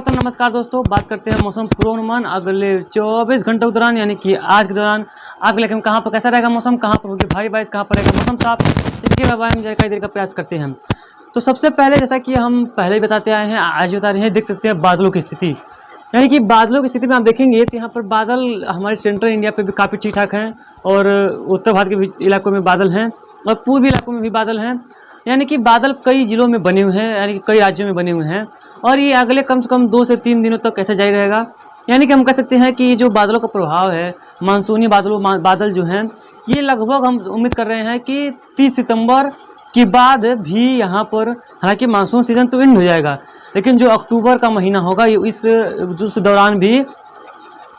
स्वागत नमस्कार दोस्तों, बात करते हैं मौसम पूर्वानुमान अगले 24 घंटों के दौरान, यानी कि आज के दौरान आपके इलाके में कहाँ पर कैसा रहेगा मौसम, कहाँ पर होगी भारी बारिश, कहाँ पर रहेगा मौसम साफ, इसके बारे में जानकारी देने का प्रयास करते हैं। तो सबसे पहले जैसा कि हम पहले बताते आए हैं, आज बता रहे हैं, देख सकते हैं बादलों की स्थिति। यानी कि बादलों की स्थिति में आप देखेंगे तो यहाँ पर बादल हमारे सेंट्रल इंडिया पे भी काफ़ी ठीक ठाक हैं और उत्तर भारत के भी इलाकों में बादल हैं और पूर्वी इलाकों में भी बादल हैं। यानी कि बादल कई जिलों में बने हुए हैं, यानी कि कई राज्यों में बने हुए हैं और ये अगले कम से कम 2 से 3 दिनों तक ऐसा जारी रहेगा। यानी कि हम कह सकते हैं कि ये जो बादलों का प्रभाव है, मानसूनी बादल जो हैं, ये लगभग हम उम्मीद कर रहे हैं कि 30 सितंबर के बाद भी यहाँ पर, हालांकि मानसून सीजन तो एंड हो जाएगा, लेकिन जो अक्टूबर का महीना होगा इस दौरान भी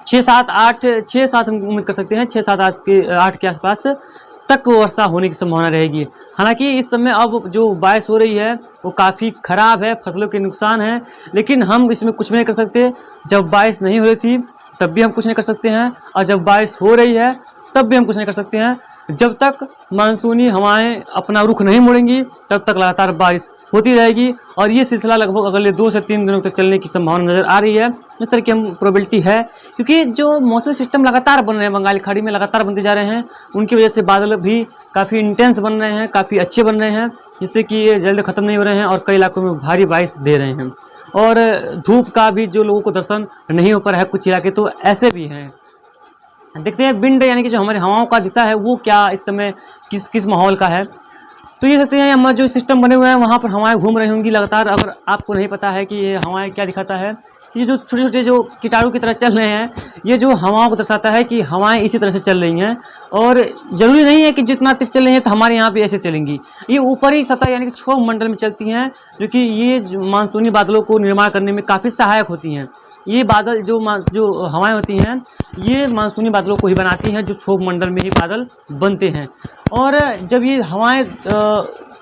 6-7 हम उम्मीद कर सकते हैं, 6-7-8 के आसपास तक वर्षा होने की संभावना रहेगी। हालांकि इस समय अब जो बारिश हो रही है वो काफ़ी ख़राब है, फसलों के नुकसान है, लेकिन हम इसमें कुछ नहीं कर सकते। जब बारिश नहीं हो रही थी तब भी हम कुछ नहीं कर सकते हैं और जब बारिश हो रही है तब भी हम कुछ नहीं कर सकते हैं। जब तक मानसूनी हवाएं अपना रुख नहीं मोड़ेंगी तब तक लगातार बारिश होती रहेगी और ये सिलसिला लगभग अगले 2 से 3 दिनों तक चलने की संभावना नज़र आ रही है। इस तरह की हम प्रोबेबिलिटी है, क्योंकि जो मौसमी सिस्टम लगातार बन रहे हैं, बंगाल की खाड़ी में लगातार बनते जा रहे हैं, उनकी वजह से बादल भी काफ़ी इंटेंस बन रहे हैं, काफ़ी अच्छे बन रहे हैं, जिससे कि ये जल्द ख़त्म नहीं हो रहे हैं और कई इलाकों में भारी बारिश दे रहे हैं। और धूप का भी जो लोगों को दर्शन नहीं हो पा रहा है, कुछ इलाके तो ऐसे भी हैं। देखते हैं विंड, यानी कि जो हमारी हवाओं का दिशा है वो क्या इस समय किस माहौल का है। तो ये सकते हैं हमारे जो सिस्टम बने हुए हैं वहाँ पर हवाएं घूम रही होंगी लगातार। अगर आपको नहीं पता है कि ये हवाएं क्या दिखाता है, ये जो छोटे छोटे जो कीटाणु की तरह चल रहे हैं, ये जो हवाओं को दर्शाता है कि हवाएं इसी तरह से चल रही हैं और ज़रूरी नहीं है कि जितना तेज चल रही हैं तो हमारे यहाँ पे ऐसे चलेंगी। ये ऊपरी सतह यानी कि क्षोभ मंडल में चलती हैं, जो कि ये मानसूनी बादलों को निर्माण करने में काफ़ी सहायक होती हैं। ये बादल जो हवाएं होती हैं ये मानसूनी बादलों को ही बनाती हैं, जो क्षोभ मंडल में ही बादल बनते हैं। और जब ये हवाएं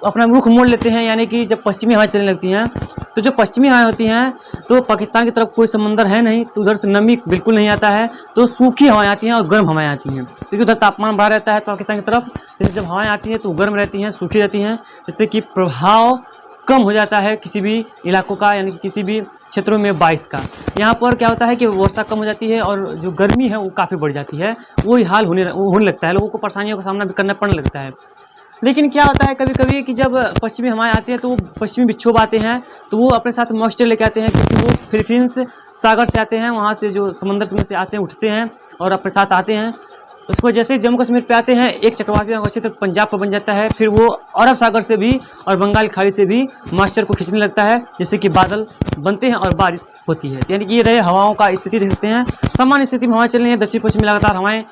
अपना रुख मोड़ लेते हैं, यानी कि जब पश्चिमी हवाएं चलने लगती हैं, तो जो पश्चिमी हवाएं होती हैं तो पाकिस्तान की तरफ कोई समंदर है नहीं, तो उधर से नमी बिल्कुल नहीं आता है, तो सूखी हवाएं आती हैं और गर्म हवाएं आती हैं, क्योंकि उधर तापमान बढ़ा रहता है पाकिस्तान की तरफ। जैसे जब हवाएं आती हैं तो गर्म रहती हैं, सूखी रहती हैं, जिससे कि प्रभाव कम हो जाता है किसी भी इलाकों का, यानी कि किसी भी क्षेत्रों में बारिश का। यहाँ पर क्या होता है कि वर्षा कम हो जाती है और जो गर्मी है वो काफ़ी बढ़ जाती है, वही हाल होने लगता है, लोगों को परेशानियों का सामना भी करना पड़ने लगता है। लेकिन क्या होता है कभी कभी कि जब पश्चिमी हवाएं आती हैं तो वो पश्चिमी विक्षोभ आते हैं, तो वो अपने साथ मॉइस्चर लेके आते हैं, क्योंकि वो फिलीपींस सागर से आते हैं, वहाँ से जो समंदर में से आते हैं, उठते हैं और अपने साथ आते हैं। उसको जैसे जम्मू कश्मीर पे आते हैं, एक चक्रवाती क्षेत्र पंजाब पर बन जाता है, फिर वो अरब सागर से भी और बंगाल की खाड़ी से भी मॉइस्चर को खींचने लगता है, जिससे कि बादल बनते हैं और बारिश होती है। यानी कि ये रहे हवाओं का स्थिति, देख सकते हैं सामान्य स्थिति में हवाएं चल रही हैं, दक्षिण पश्चिम में लगातार हवाएं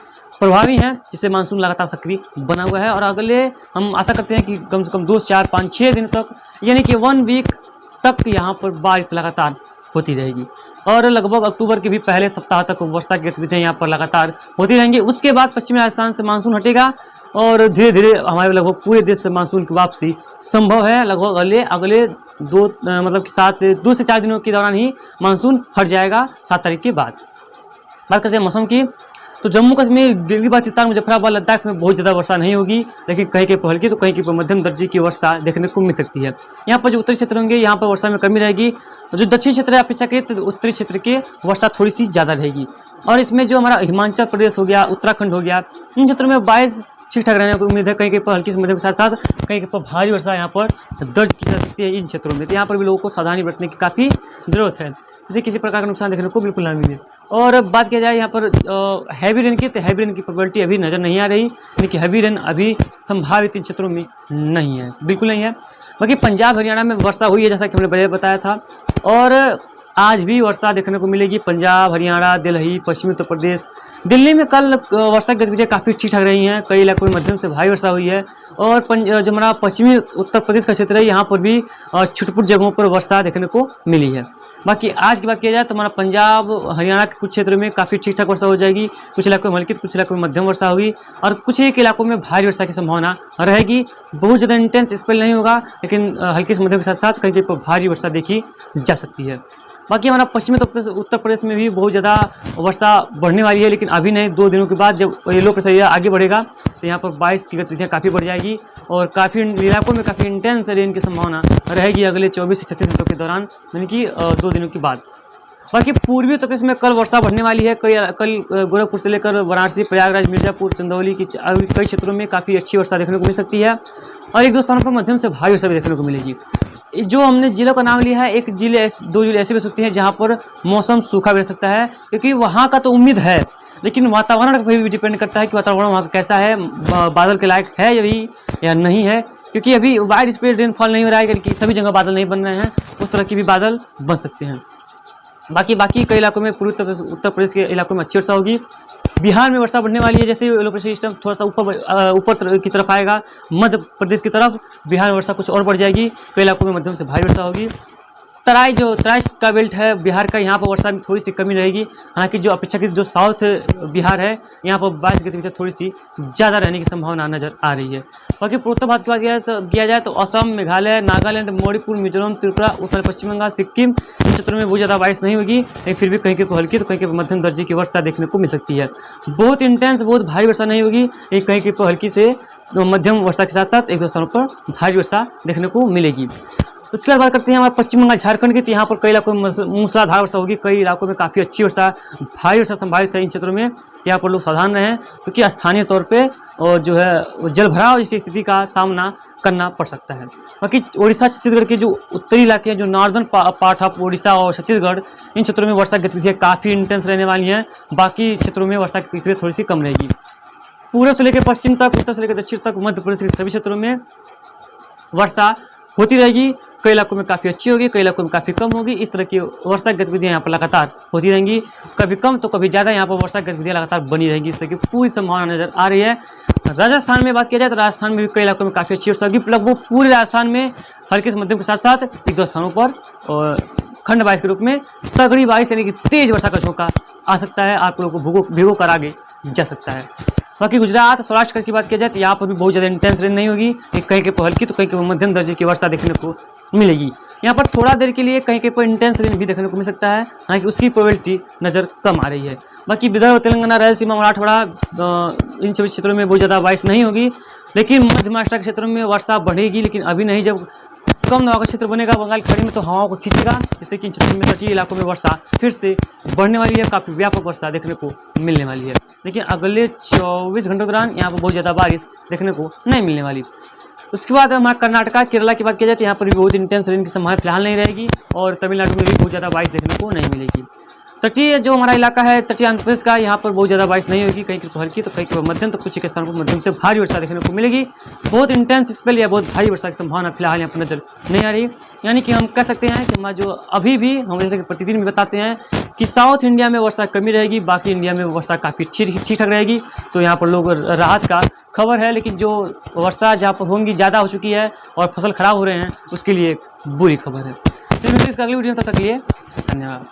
प्रभावी हैं, जिससे मानसून लगातार सक्रिय बना हुआ है और अगले हम आशा करते हैं कि कम से कम 2, 4, 5, 6 दिन तक, यानी कि 1 वीक तक यहाँ पर बारिश लगातार होती रहेगी और लगभग अक्टूबर के भी पहले सप्ताह तक वर्षा की गतिविधियाँ यहाँ पर लगातार होती रहेंगी। उसके बाद पश्चिमी राजस्थान से मानसून हटेगा और धीरे धीरे हमारे लगभग पूरे देश से मानसून की वापसी संभव है। लगभग अगले 2 से 4 दिनों के दौरान ही मानसून हट जाएगा, 7 तारीख के बाद। बात करते हैं मौसम की, तो जम्मू कश्मीर, दिल्ली, बाल्टिस्तान, मुजफ्फराबाद, लद्दाख में बहुत ज़्यादा वर्षा नहीं होगी, लेकिन कहीं के पर हल्की तो कहीं के पर मध्यम दर्जे की वर्षा देखने को मिल सकती है। यहाँ पर जो उत्तरी क्षेत्र होंगे यहाँ पर वर्षा में कमी रहेगी, जो दक्षिण क्षेत्र है अपेक्षाकृत उत्तरी क्षेत्र के वर्षा थोड़ी सी ज़्यादा रहेगी। और इसमें जो हमारा हिमाचल प्रदेश हो गया, उत्तराखंड हो गया, इन क्षेत्रों में बारिश ठीक ठाक रहने की उम्मीद है। कहीं पर हल्की से मध्यम के साथ साथ कहीं पर भारी वर्षा यहाँ पर दर्ज की जा सकती है इन क्षेत्रों में, तो यहाँ पर भी लोगों को सावधानी बरतने की काफ़ी ज़रूरत है, जिससे किसी प्रकार का नुकसान देखने को बिल्कुल ना मिले। और बात किया जाए यहाँ पर हैवी रेन की, तो हैवी रेन की प्रोबेबिलिटी अभी नज़र नहीं आ रही, यानी कि हैवी रेन अभी संभावित इन क्षेत्रों में नहीं है, बिल्कुल नहीं है। बाकी पंजाब हरियाणा में वर्षा हुई है, जैसा कि हमने पहले बताया था, और आज भी वर्षा देखने को मिलेगी। पंजाब, हरियाणा, दिल्ली, पश्चिमी उत्तर प्रदेश, दिल्ली में कल वर्षा की गतिविधियाँ काफ़ी ठीक ठाक रही हैं, कई इलाकों में मध्यम से भारी वर्षा हुई है। और जो हमारा पश्चिमी उत्तर प्रदेश का क्षेत्र है यहाँ पर भी छुटपुट जगहों पर वर्षा देखने को मिली है। बाकी आज की बात किया जाए तो हमारा पंजाब, हरियाणा के कुछ क्षेत्रों में काफ़ी ठीक ठाक वर्षा हो जाएगी, कुछ इलाकों में हल्की, कुछ इलाकों में मध्यम वर्षा होगी और कुछ एक इलाकों में भारी वर्षा की संभावना रहेगी। बहुत ज़्यादा इंटेंस स्पेल नहीं होगा, लेकिन हल्की से मध्यम के साथ साथ कहीं पर भारी वर्षा देखी जा सकती है। बाकी हमारा पश्चिमी उत्तर प्रदेश में भी बहुत ज़्यादा वर्षा बढ़ने वाली है, लेकिन अभी नहीं, 2 दिनों के बाद जब ये लो प्रेशर एरिया आगे बढ़ेगा तो यहाँ पर बारिश की गतिविधियाँ काफ़ी बढ़ जाएगी और काफ़ी इलाकों में काफ़ी इंटेंस रेन की संभावना रहेगी अगले 24 से 36 घंटों के दौरान, यानी कि 2 दिनों के बाद। बाकी पूर्वी उत्तर प्रदेश में कल वर्षा बढ़ने वाली है। कल गोरखपुर से लेकर वाराणसी, प्रयागराज, मिर्जापुर, चंदौली की कई क्षेत्रों में काफ़ी अच्छी वर्षा देखने को मिल सकती है और एक दो स्थानों पर मध्यम से भारी वर्षा भी देखने को मिलेगी। जो हमने जिलों का नाम लिया है, एक जिले दो जिले ऐसे भी सकते हैं जहाँ पर मौसम सूखा भी रह सकता है, क्योंकि वहाँ का तो उम्मीद है, लेकिन वातावरण पर भी डिपेंड करता है कि वातावरण वहाँ का कैसा है, बादल के लायक है अभी या नहीं है, क्योंकि अभी वाइड स्प्रेड रेनफॉल नहीं हो रहा है, क्योंकि सभी जगह बादल नहीं बन रहे हैं, उस तरह के भी बादल बन सकते हैं। बाकी कई इलाकों में पूर्वी उत्तर प्रदेश के इलाकों में अच्छी वर्षा होगी। बिहार में वर्षा बढ़ने वाली है, जैसे लो प्रेशर सिस्टम थोड़ा सा ऊपर की तरफ आएगा मध्य प्रदेश की तरफ, बिहार में वर्षा कुछ और बढ़ जाएगी, कई इलाकों में मध्यम से भारी वर्षा होगी। तराई का बेल्ट है बिहार का, यहाँ पर वर्षा में थोड़ी सी कमी रहेगी। हालांकि जो अपेक्षाकृत जो साउथ बिहार है, यहाँ पर बारिश की गतिविधि थोड़ी सी ज़्यादा रहने की संभावना नजर आ रही है। बाकी पूर्वोत्तर भारत की बात किया जाए तो असम, मेघालय, नागालैंड, मणिपुर, मिजोरम, त्रिपुरा, उत्तर पश्चिम बंगाल, सिक्किम, इन क्षेत्रों में बहुत ज़्यादा बारिश नहीं होगी, लेकिन फिर भी कहीं कहीं हल्की तो कहीं कहीं मध्यम दर्जे की वर्षा देखने को मिल सकती है। बहुत इंटेंस, बहुत भारी वर्षा नहीं होगी, लेकिन कहीं कहीं हल्की से मध्यम वर्षा के साथ साथ एक दो स्थानों पर भारी वर्षा देखने को मिलेगी। उसके बाद बात करते हैं हमारे पश्चिम बंगाल, झारखंड की। तो यहाँ पर कई इलाकों में मूसलाधार वर्षा होगी, कई इलाकों में काफ़ी अच्छी वर्षा, भारी वर्षा संभावित है। इन क्षेत्रों में यहाँ पर लोग सावधान रहें, क्योंकि स्थानीय तौर पे और जो है जल भराव जैसी स्थिति का सामना करना पड़ सकता है। बाकी उड़ीसा, छत्तीसगढ़ के जो उत्तरी इलाके हैं, जो नॉर्दर्न पार्ट ऑफ उड़ीसा और छत्तीसगढ़, इन क्षेत्रों में वर्षा गतिविधियाँ काफ़ी इंटेंस रहने वाली हैं। बाकी क्षेत्रों में वर्षा की गतिविधियाँ थोड़ी सी कम रहेगी। पूर्व से लेकर पश्चिम तक, उत्तर से लेकर दक्षिण तक, मध्य प्रदेश के सभी क्षेत्रों में वर्षा होती रहेगी। कई इलाकों में काफ़ी अच्छी होगी, कई इलाकों में काफ़ी कम होगी। इस तरह की वर्षा गतिविधियाँ यहाँ पर लगातार होती रहेंगी, कभी कम तो कभी ज़्यादा यहाँ पर वर्षा गतिविधियाँ लगातार बनी रहेंगी। इस तरह की पूरी संभावना नजर आ रही है। राजस्थान में बात किया जाए तो राजस्थान में भी कई इलाकों में काफ़ी अच्छी वर्षा होगी, लगभग पूरे राजस्थान में हल्के से मध्यम के साथ साथ एक दो स्थानों पर खंड बारिश के रूप में तगड़ी बारिश यानी कि तेज वर्षा का झोंका आ सकता है, आप लोगों को भिगो कर आगे जा सकता है। बाकी गुजरात, सौराष्ट्र की बात किया जाए तो यहाँ पर भी बहुत ज़्यादा इंटेंस रेन नहीं होगी, कहीं कहीं पर हल्की तो कहीं कहीं मध्यम दर्जे की वर्षा देखने को मिलेगी। यहाँ पर थोड़ा देर के लिए कहीं कहीं पर इंटेंस रेन भी देखने को मिल सकता है, हालांकि उसकी प्रोबेबिलिटी नज़र कम आ रही है। बाकी विदर्भ, तेलंगाना, रायलसीमा, मराठवाड़ा, इन सभी क्षेत्रों में बहुत ज़्यादा बारिश नहीं होगी, लेकिन मध्य महाराष्ट्र के क्षेत्रों में वर्षा बढ़ेगी, लेकिन अभी नहीं। जब कम दबाव का क्षेत्र बनेगा बंगाल की खाड़ी में तो हवाओं को खींचेगा, जिससे कि इन क्षेत्रों में तटीय इलाकों में वर्षा फिर से बढ़ने वाली है, काफ़ी व्यापक वर्षा देखने को मिलने वाली है। लेकिन अगले 24 घंटों के दौरान यहाँ पर बहुत ज़्यादा बारिश देखने को नहीं मिलने वाली। उसके बाद हमारा कर्नाटका, केरला की बात किया जाए तो यहाँ पर भी बहुत इंटेंस रेन की संभावना फिलहाल नहीं रहेगी, और तमिलनाडु में भी बहुत ज़्यादा बारिश देखने को नहीं मिलेगी। तटीय जो हमारा इलाका है, तटीय आंध्र प्रदेश का, यहाँ पर बहुत ज़्यादा बारिश नहीं होगी, कहीं कहीं हल्की तो कहीं मध्यम, तो कुछ एक स्थानों पर मध्यम से भारी वर्षा देखने को मिलेगी। बहुत इंटेंस स्पेल या बहुत भारी वर्षा की संभावना फिलहाल यहाँ पर नजर नहीं आ रही। यानी कि हम कह सकते हैं कि हमारा जो अभी भी हम जैसे कि प्रतिदिन भी बताते हैं कि साउथ इंडिया में वर्षा कमी रहेगी, बाकी इंडिया में वर्षा काफ़ी ठीक ठाक रहेगी, तो यहाँ पर लोग राहत का खबर है। लेकिन जो वर्षा जहाँ पर होंगी ज़्यादा हो चुकी है और फसल खराब हो रहे हैं, उसके लिए बुरी खबर है। चलिए इसका अगली वीडियो तक के लिए धन्यवाद।